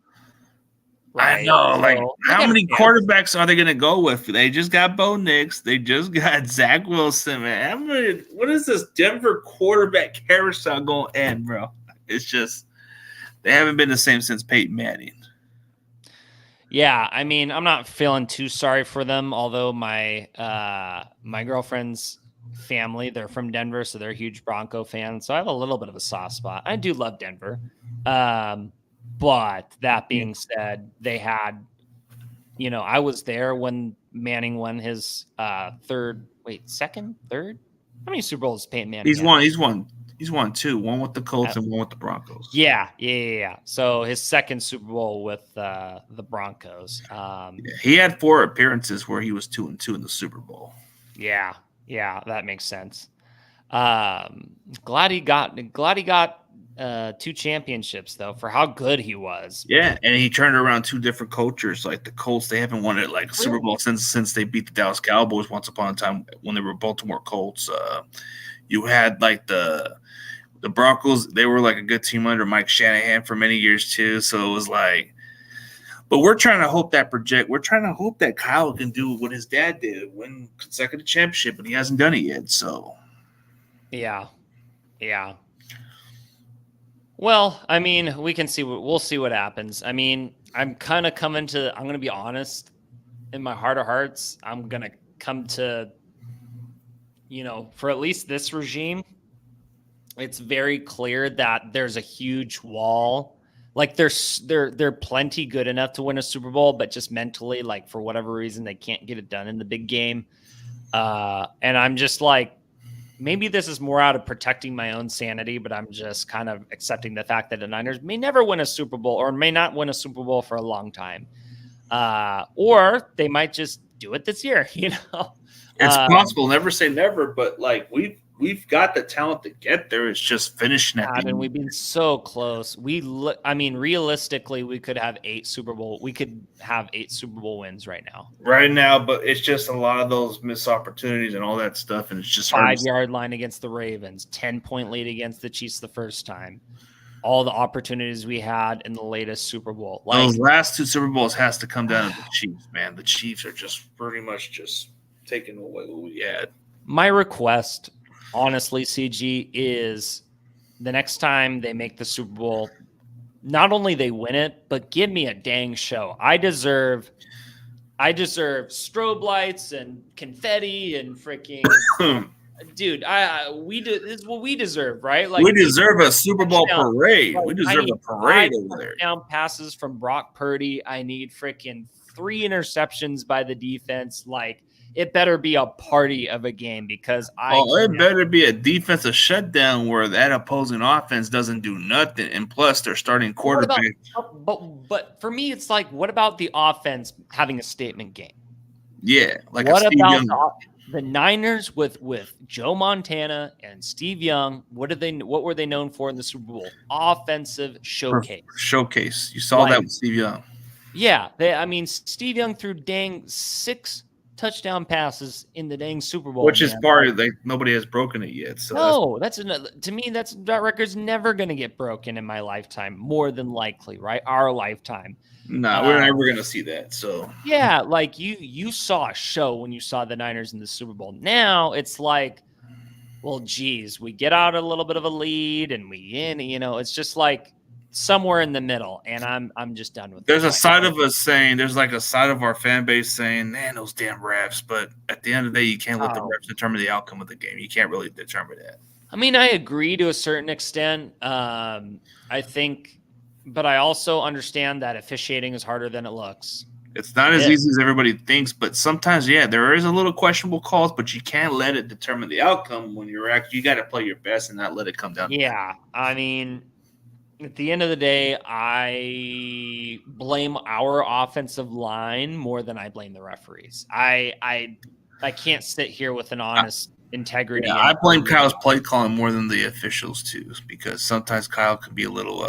Right. I know, like how many quarterbacks are they going to go with? They just got Bo Nix. They just got Zach Wilson, man. What is this Denver quarterback carousel going to end, bro? It's just they haven't been the same since Peyton Manning. Yeah, I mean, I'm not feeling too sorry for them, although my girlfriend's family, they're from Denver, so they're huge Bronco fans. So I have a little bit of a soft spot. I do love Denver. But that being said, they had, I was there when Manning won his second, third? How many Super Bowls Peyton Manning He's won 2, one with the Colts and one with the Broncos. Yeah. So his second Super Bowl with the Broncos. He had 4 appearances where he was 2-2 in the Super Bowl. Yeah, that makes sense. Glad he got 2 championships though for how good he was. Yeah, and he turned around 2 different cultures. Like the Colts, they haven't won it like Super Bowl since they beat the Dallas Cowboys once upon a time when they were Baltimore Colts. You had like the Broncos, they were like a good team under Mike Shanahan for many years too. So it was like, but we're trying to hope that Kyle can do what his dad did, win consecutive championship, and he hasn't done it yet. So yeah. Well, I mean, we'll see what happens. I mean, I'm going to be honest, in my heart of hearts, I'm going to come to, for at least this regime, it's very clear that there's a huge wall. Like they're plenty good enough to win a Super Bowl, but just mentally, like for whatever reason, they can't get it done in the big game. And I'm just like, maybe this is more out of protecting my own sanity, but I'm just kind of accepting the fact that the Niners may never win a Super Bowl or may not win a Super Bowl for a long time. Or they might just do it this year, It's possible. Never say never, but like we've got the talent to get there. It's just finishing at the end. And we've been so close. Realistically, we could have 8 Super Bowl. We could have 8 Super Bowl wins right now. Right now, but it's just a lot of those missed opportunities and all that stuff, and it's just 5-yard line against the Ravens, 10-point lead against the Chiefs the first time. All the opportunities we had in the latest Super Bowl. Those last 2 Super Bowls has to come down to the Chiefs, man. The Chiefs are just pretty much just taking away what we had. My request, honestly, CG, is the next time they make the Super Bowl, not only they win it, but give me a dang show. I deserve strobe lights and confetti and freaking dude. This is what we deserve, right? Like we deserve a Super Bowl parade. Like, we deserve a parade over there. Down passes from Brock Purdy. I need freaking 3 interceptions by the defense. Like, it better be a party of a game because it better be a defensive shutdown where that opposing offense doesn't do nothing, and plus they're starting quarterback. But for me, it's like, what about the offense having a statement game? Yeah, like what about the Niners with Joe Montana and Steve Young? What were they known for in the Super Bowl? Offensive showcase. Showcase. You saw that with Steve Young. Yeah, Steve Young threw dang 6 touchdown passes in the dang Super Bowl, which is man. part of, like, nobody has broken it yet. So No, to me, that record's never going to get broken in my lifetime, more than likely, right? Our lifetime. we're never gonna see that. So Yeah, like you saw a show when you saw the Niners in the Super Bowl. Now it's like, well, geez, we get out a little bit of a lead and it's just like somewhere in the middle, and I'm just done with it. there's a side of us saying, there's like a side of our fan base saying, man, those damn refs. But at the end of the day, you can't let the refs determine the outcome of the game. You can't really determine that. I mean, I agree to a certain extent. I think, but I also understand that officiating is harder than it looks. It's not as easy as everybody thinks, but sometimes, yeah, there is a little questionable calls, but you can't let it determine the outcome when you got to play your best and not let it come down. Yeah, I mean, at the end of the day, I blame our offensive line more than I blame the referees. I can't sit here with an honest integrity. Yeah, I blame Kyle's play calling more than the officials too, because sometimes Kyle can be a little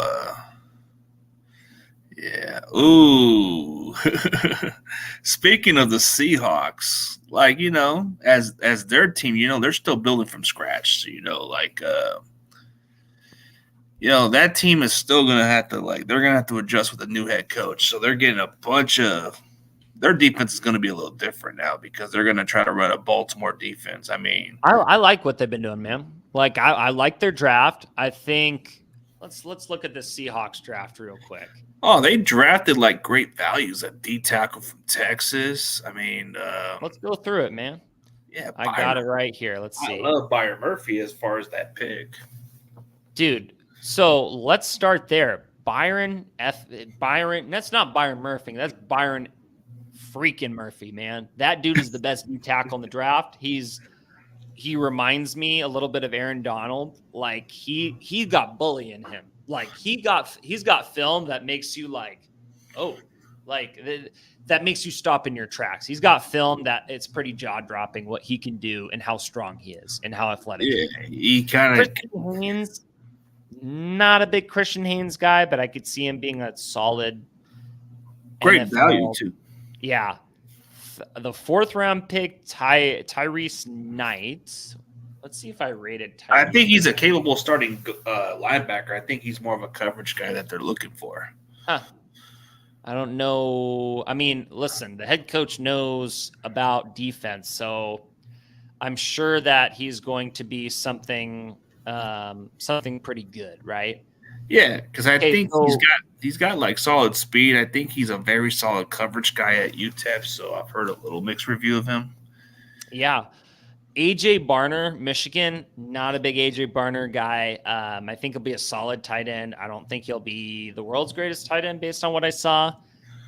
yeah. Ooh. Speaking of the Seahawks, like, as their team, they're still building from scratch. So, that team is still going to have to, they're going to have to adjust with a new head coach. So they're getting a bunch of – their defense is going to be a little different now because they're going to try to run a Baltimore defense. I mean – I like what they've been doing, man. Like, I like their draft. I think – let's look at the Seahawks draft real quick. Oh, they drafted, great values at D tackle from Texas. I mean – let's go through it, man. Yeah, I got it right here. Let's see. I love Byron Murphy as far as that pick. Dude, so let's start there. Byron, that's not Byron Murphy. That's Byron freaking Murphy, man. That dude is the best D tackle in the draft. He reminds me a little bit of Aaron Donald. Like he got bully in him. Like he's got film that makes you that makes you stop in your tracks. He's got film that it's pretty jaw dropping what he can do and how strong he is and how athletic he is. He kind of Christian Haynes, not a big Christian Haynes guy, but I could see him being a solid great NFL value too. Yeah. The 4th round pick, Tyrese Knight. Let's see if I rated Tyrese. I think he's a capable starting linebacker. I think he's more of a coverage guy that they're looking for. Huh. I don't know. I mean, listen, the head coach knows about defense, so I'm sure that he's going to be something pretty good, right? Yeah, because I think he's got solid speed. I think he's a very solid coverage guy at UTEP. So I've heard a little mixed review of him. Yeah, AJ Barner, Michigan, not a big AJ Barner guy. I think he'll be a solid tight end. I don't think he'll be the world's greatest tight end based on what I saw.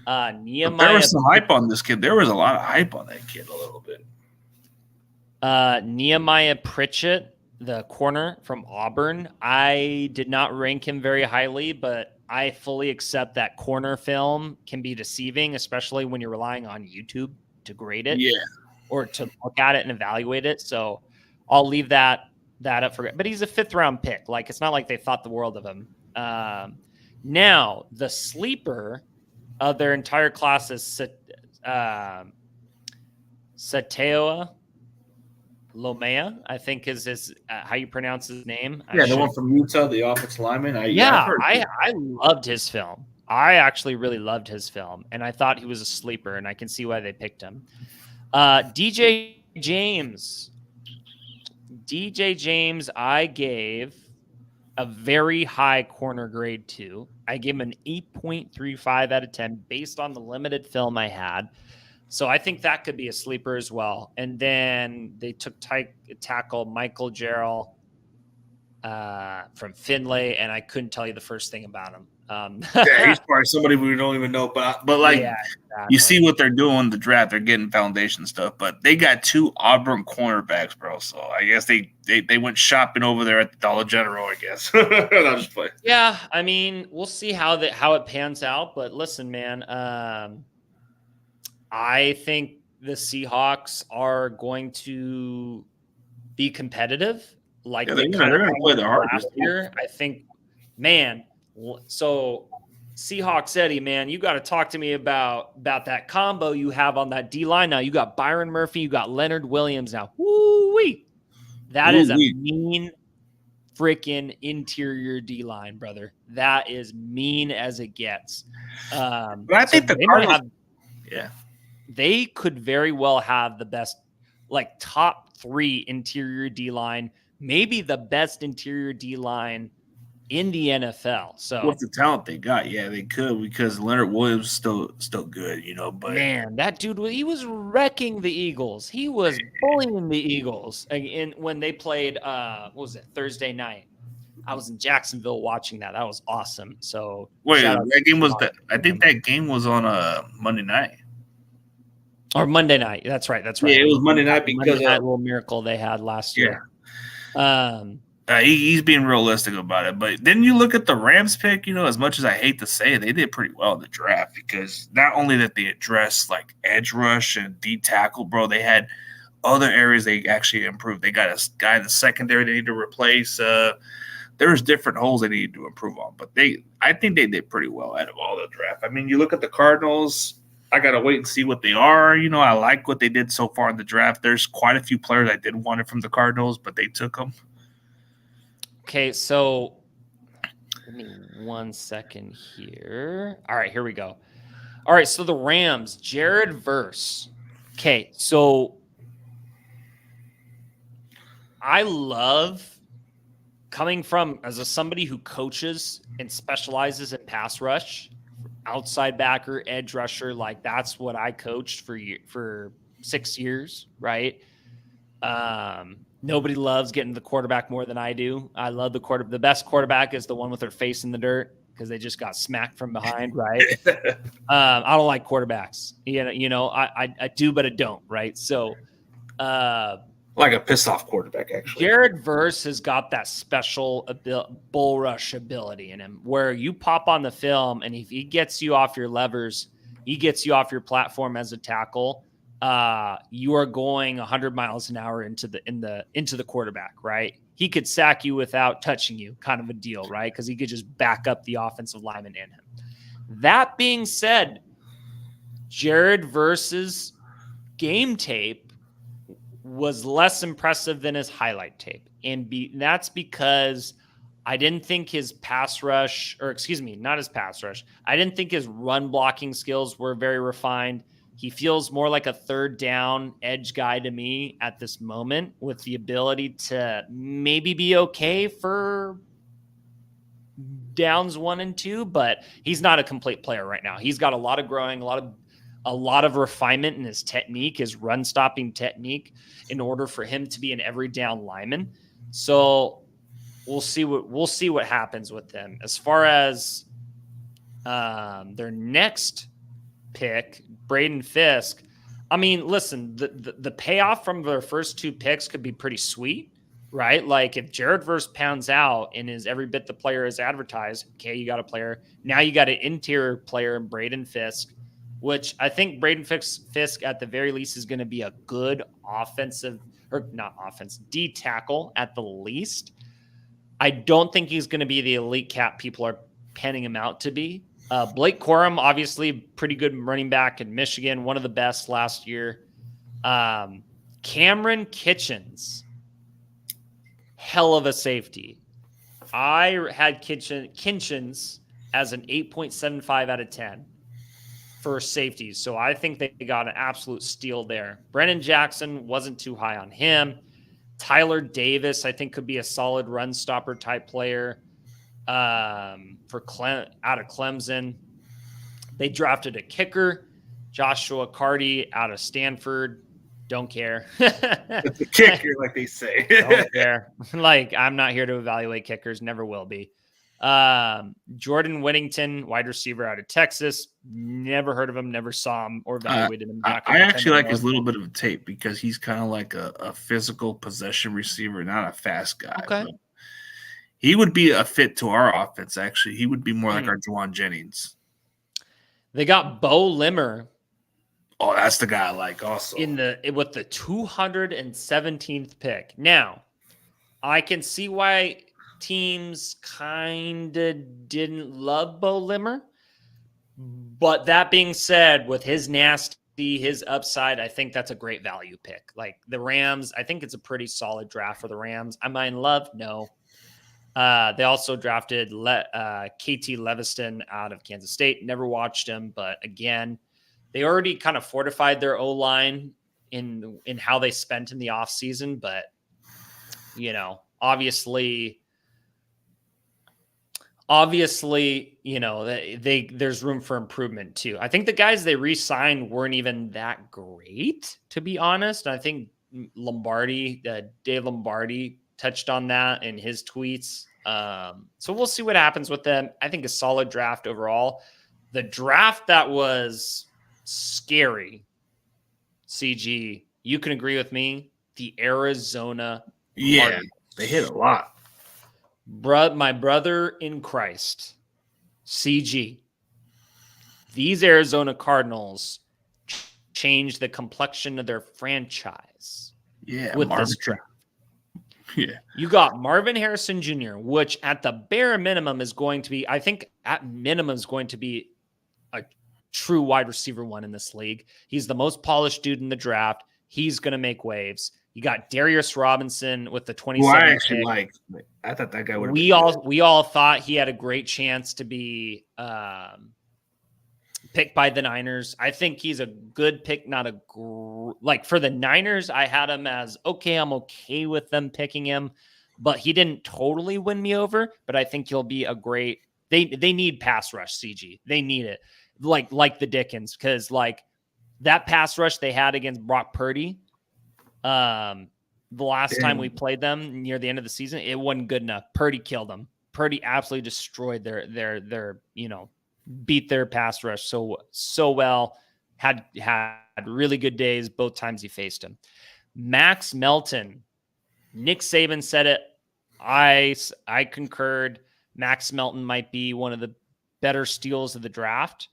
Nehemiah, there was some hype on this kid. There was a lot of hype on that kid a little bit. Nehemiah Pritchett, the corner from Auburn. I did not rank him very highly, but I fully accept that corner film can be deceiving, especially when you're relying on YouTube to grade it. Yeah. Or to look at it and evaluate it. So I'll leave that up for – but he's a 5th round pick. Like, it's not like they thought the world of him. Now, the sleeper of their entire class is Sateo Lomea, I think is how you pronounce his name. Yeah, the one from Utah, the offensive lineman. I loved his film. I actually really loved his film, and I thought he was a sleeper, and I can see why they picked him. DJ James, I gave a very high corner grade to. I gave him an 8.35 out of 10 based on the limited film I had. So I think that could be a sleeper as well. And then they took tackle Michael Jarrell from Finlay, and I couldn't tell you the first thing about him. Yeah, he's probably somebody we don't even know. But yeah, exactly. You see what they're doing in the draft. They're getting foundation stuff. But they got 2 Auburn cornerbacks, bro. So I guess they went shopping over there at the Dollar General, I guess. I'll just play. Yeah, I mean, we'll see how it pans out. But listen, man, I think the Seahawks are going to be competitive. They're going to play the hardest year. I think, man. So Seahawks Eddie, man, you got to talk to me about that combo you have on that D line now. You got Byron Murphy, you got Leonard Williams now. Woo-wee. That is a mean freaking interior D line, brother. That is mean as it gets. But I think the Cardinals, they could very well have the best, like top 3 interior D line, maybe the best interior D line in the NFL. So with the talent they got, yeah, they could, because Leonard Williams is still good, but man, that dude, he was wrecking the Eagles. He was bullying the Eagles when they played what was it, Thursday night. I was in Jacksonville watching that. That was awesome. So wait, that game was I think that game was on Monday night. Or Monday night. That's right. Yeah, it was Monday night because of that little miracle they had last year. He's being realistic about it. But then you look at the Rams pick, as much as I hate to say it, they did pretty well in the draft, because not only that they addressed like edge rush and D tackle, bro, they had other areas they actually improved. They got a guy in the secondary they need to replace. There's different holes they need to improve on. But I think they did pretty well out of all the draft. I mean, you look at the Cardinals, I got to wait and see what they are. I like what they did so far in the draft. There's quite a few players I did want it from the Cardinals, but they took them. Okay, so give me 1 second here. All right, here we go. All right, so the Rams, Jared Verse. Okay, so I love coming from as somebody who coaches and specializes in pass rush, outside backer, edge rusher. Like that's what I coached for 6 years, right? Nobody loves getting the quarterback more than I do. I love the best quarterback is the one with their face in the dirt because they just got smacked from behind, right? I don't like quarterbacks. I do, but I don't, right? So, like a piss off quarterback, actually. Jared Verse has got that special bull rush ability in him, where you pop on the film, and if he gets you off your levers, he gets you off your platform as a tackle. You are going 100 miles an hour into the quarterback, right? He could sack you without touching you, kind of a deal, right? Because he could just back up the offensive lineman in him. That being said, Jared Verse's game tape was less impressive than his highlight tape. And that's because I didn't think his pass rush, or excuse me, not his pass rush. I didn't think his run blocking skills were very refined. He feels more like a third down edge guy to me at this moment, with the ability to maybe be okay for downs 1 and 2, but he's not a complete player right now. He's got a lot of growing, a lot of refinement in his technique, his run stopping technique, in order for him to be an every down lineman. So we'll see what happens with them. As far as their next pick, Braden Fisk. I mean, listen, the payoff from their first 2 picks could be pretty sweet, right? Like if Jared Verse pounds out and is every bit the player is advertised, okay, you got a player. Now you got an interior player in Braden Fisk, which I think Braden Fisk at the very least is going to be a good D tackle at the least. I don't think he's going to be the elite cap people are penning him out to be. Blake Corum, obviously pretty good running back in Michigan, one of the best last year. Cameron Kitchens, hell of a safety. I had Kitchens as an 8.75 out of 10 for safeties, so I think they got an absolute steal there. Brennan Jackson wasn't too high on him. Tyler Davis, I think, could be a solid run stopper type player. Out of Clemson. They drafted a kicker, Joshua Carty out of Stanford. Don't care. It's a kicker, like they say. Don't care. Like, I'm not here to evaluate kickers, never will be. Jordan Whittington, wide receiver out of Texas. Never heard of him, never saw him or evaluated him. I actually like his little bit of tape because he's kind of like a physical possession receiver, not a fast guy. Okay. He would be a fit to our offense, actually. He would be more like our Juwan Jennings. They got Bo Limmer. Oh, that's the guy I like also. With the 217th pick. Now, I can see why teams kind of didn't love Bo Limmer But that being said, with his nasty, his upside, I think that's a great value pick. Like the Rams, I think it's a pretty solid draft for the Rams. Am I in love? No. They also drafted KT Leviston out of Kansas State. Never watched him, but again, they already kind of fortified their O-line in how they spent in the offseason. But, you know, obviously, you know, there's room for improvement too. I think the guys they re-signed weren't even that great, to be honest. I think Dave Lombardi touched on that in his tweets. So we'll see what happens with them. I think a solid draft overall. The draft that was scary, CG, you can agree with me, the Arizona Cardinals. They hit a lot. My brother in Christ, CG, these Arizona Cardinals changed the complexion of their franchise with this draft. Yeah. You got Marvin Harrison Jr., which at the bare minimum is going to be, I think at minimum is going to be a true wide receiver one in this league. He's the most polished dude in the draft. He's going to make waves. You got Darius Robinson with the 27th pick. I thought that guy would. We all thought he had a great chance to be picked by the Niners. I think he's a good pick, not like for the Niners. I had him as okay. I'm okay with them picking him, but he didn't totally win me over. But I think he'll be a great. They need pass rush. CG. They need it like the Dickens, because like that pass rush they had against Brock Purdy. The last time we played them near the end of the season, it wasn't good enough. Purdy killed them. Purdy absolutely destroyed their beat their pass rush so well. Had really good days both times he faced him. Max Melton, Nick Saban said it. I concurred. Max Melton might be one of the better steals of the draft.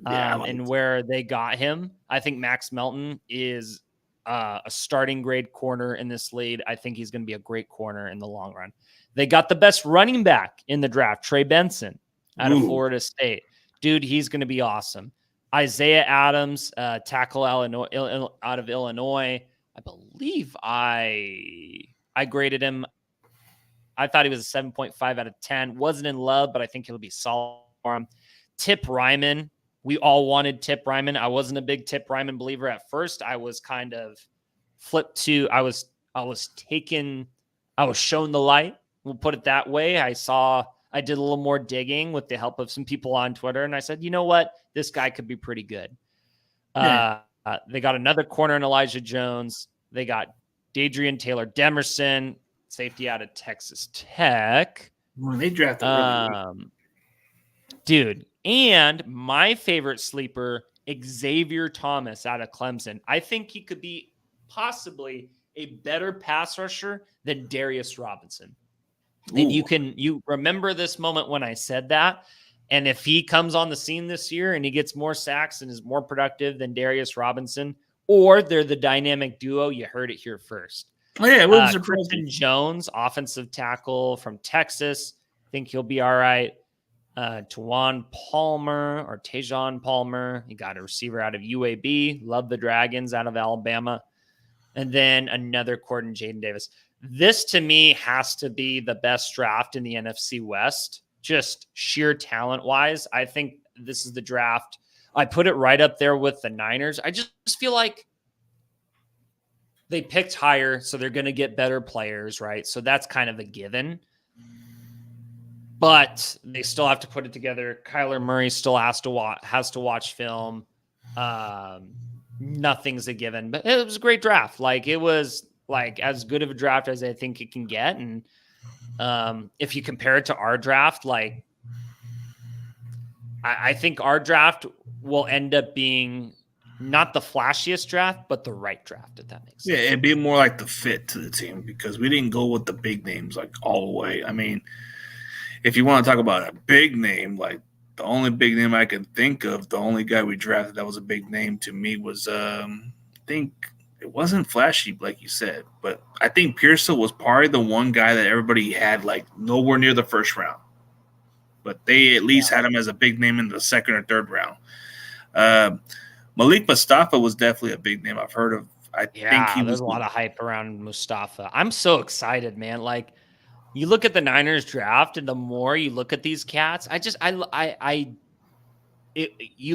And where they got him, I think Max Melton is a starting grade corner in this league. I think he's going to be a great corner in the long run. They got the best running back in the draft, Trey Benson out of Florida State. Dude, he's going to be awesome. Isaiah Adams, tackle out of Illinois. I believe I graded him. I thought he was a 7.5 out of 10. Wasn't in love, but I think he'll be solid for him. Tip Ryman. We all wanted Tip Ryman. I wasn't a big Tip Ryman believer at first. I was kind of flipped to, I was shown the light. We'll put it that way. I did a little more digging with the help of some people on Twitter. And I said, you know what? This guy could be pretty good. They got another corner in Elijah Jones. They got Dadrian Taylor Demerson, safety out of Texas Tech. Well, they drafted really dude. And my favorite sleeper, Xavier Thomas out of Clemson. I think he could be possibly a better pass rusher than Darius Robinson. Ooh. And you remember this moment when I said that. And if he comes on the scene this year and he gets more sacks and is more productive than Darius Robinson, or they're the dynamic duo, you heard it here first. Oh, yeah, Christian Jones, offensive tackle from Texas. I think he'll be all right. Tajon Palmer. You got a receiver out of UAB. Love the Dragons out of Alabama. And then another Corden, Jaden Davis. This to me has to be the best draft in the NFC West, just sheer talent wise. I think this is the draft. I put it right up there with the Niners. I just feel like they picked higher, so they're going to get better players, right? So that's kind of a given. But they still have to put it together. Kyler Murray still has to watch film. Nothing's a given, but it was a great draft. Like it was like as good of a draft as I think it can get. And if you compare it to our draft, like I think our draft will end up being not the flashiest draft, but the right draft, if that makes sense. Yeah, it'd be more like the fit to the team because we didn't go with the big names like all the way. I mean, if you want to talk about a big name, like the only big name I can think of, the only guy we drafted that was a big name to me was, I think it wasn't flashy, like you said, but I think Pearsall was probably the one guy that everybody had like nowhere near the first round. but they at least had him as a big name in the second or third round. Malik Mustafa was definitely a big name I've heard of. There's a lot of hype around Mustafa. I'm so excited, man. Like, you look at the Niners draft, and the more you look at these cats, you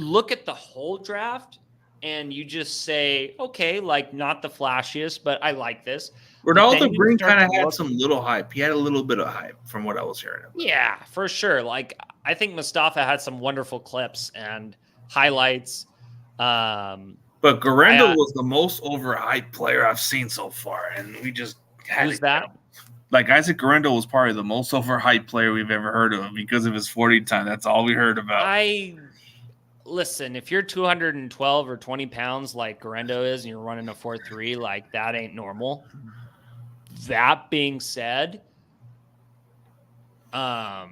look at the whole draft, and you just say, okay, like, not the flashiest, but I like this. Ronaldo Green kind of had some little hype. He had a little bit of hype from what I was hearing about. Yeah, for sure. Like, I think Mustafa had some wonderful clips and highlights. But Guerrero was the most overhyped player I've seen so far, and we just had who's that? Like, Isaac Guerrero was probably the most overhyped player we've ever heard of because of his 40 time. That's all we heard about. Listen, if you're 212 or 20 pounds like Guerrero is, and you're running a 4.3, like, that ain't normal. That being said, I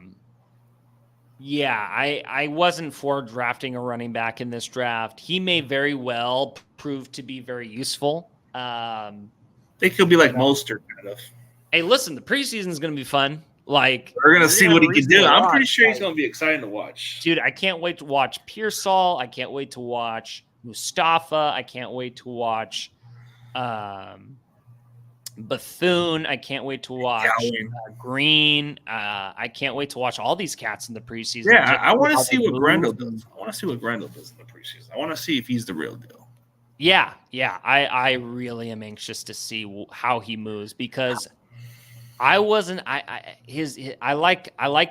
wasn't for drafting a running back in this draft. He may very well prove to be very useful. They could be like Mostert, kind of. Hey, listen, the preseason is going to be fun. Like, we're going to see what he can do. I'm pretty sure he's going to be exciting to watch. Dude, I can't wait to watch Pearsall. I can't wait to watch Mustafa. I can't wait to watch Bethune. I can't wait to watch Green. I can't wait to watch all these cats in the preseason. Yeah, I want to see what Grendel does. I want to see what Grendel does in the preseason. I want to see if he's the real deal. Yeah. I really am anxious to see how he moves, because I like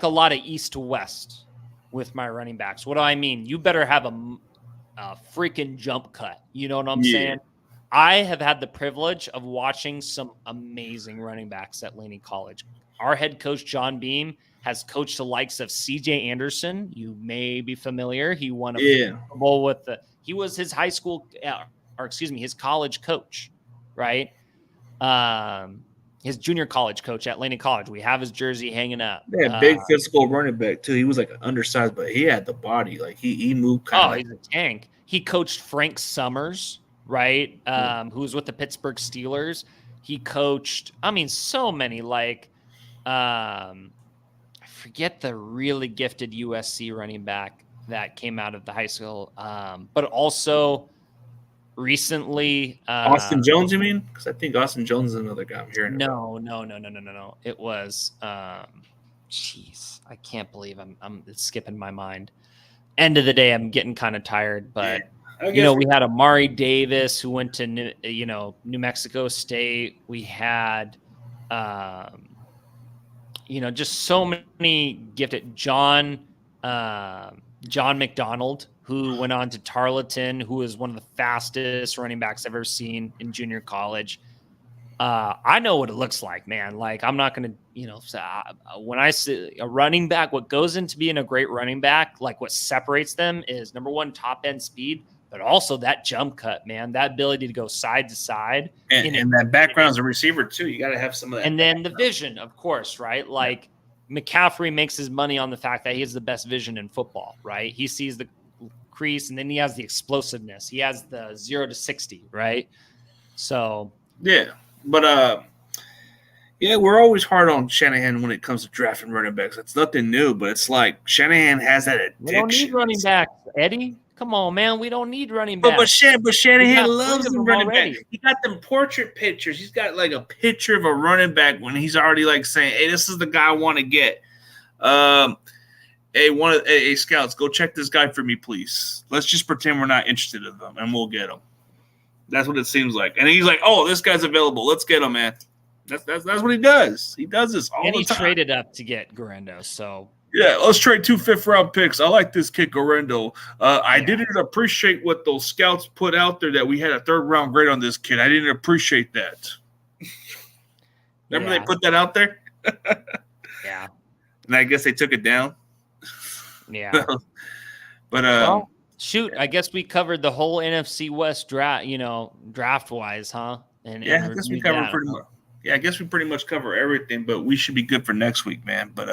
a lot of east to west with my running backs. What do I mean? You better have a freaking jump cut. You know what I'm saying? I have had the privilege of watching some amazing running backs at Laney College. Our head coach, John Beam, has coached the likes of CJ Anderson. You may be familiar. He won a Super Bowl with he was his high school, his college coach, right? His junior college coach at Laney College. We have his jersey hanging up. Yeah, big physical running back too. He was like undersized, but he had the body. Like he moved kind of. He's a tank. He coached Frank Summers, right? Who was with the Pittsburgh Steelers. He coached, so many, like, I forget the really gifted USC running back that came out of the high school. But also recently, Austin Jones, you mean? Because I think Austin Jones is another guy I'm hearing. No. It was, jeez, I can't believe it's skipping my mind. End of the day, I'm getting kind of tired, but we had Amari Davis who went to New Mexico State. We had, just so many gifted. John McDonald, who went on to Tarleton, who is one of the fastest running backs I've ever seen in junior college. I know what it looks like, man. Like, I'm not going to, when I see a running back, what goes into being a great running back, like what separates them is, number one, top end speed, but also that jump cut, man, that ability to go side to side. And that background as a receiver too. You got to have some of that. And then the vision, of course, right? Like, McCaffrey makes his money on the fact that he has the best vision in football, right? He sees the crease, and then he has the explosiveness. He has the 0 to 60, right? So yeah, but we're always hard on Shanahan when it comes to drafting running backs. It's nothing new, but it's like Shanahan has that addiction. We don't need running backs, Eddie. Come on, man. We don't need running backs. But Shanahan loves them running backs. He got them portrait pictures. He's got like a picture of a running back when he's already like saying, "Hey, this is the guy I want to get." Hey, scouts, go check this guy for me, please. Let's just pretend we're not interested in them, and we'll get him. That's what it seems like. And he's like, "Oh, this guy's available. Let's get him, man." That's what he does. He does this all the time. And he traded up to get Guerrero, so. Yeah, let's trade 2 5th-round picks. I like this kid, Guerrero. I didn't appreciate what those scouts put out there that we had a 3rd-round grade on this kid. I didn't appreciate that. Remember they put that out there? Yeah. And I guess they took it down. Yeah. But shoot, I guess we covered the whole NFC West draft-wise, huh? I guess we covered pretty much. Yeah, I guess we pretty much cover everything, but we should be good for next week, man. But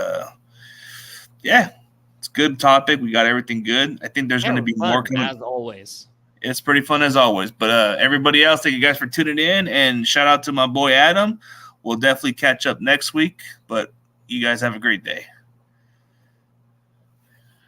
it's a good topic. We got everything good. I think there's going to be more coming. As always. It's pretty fun as always. But everybody else, thank you guys for tuning in. And shout out to my boy Adam. We'll definitely catch up next week. But you guys have a great day.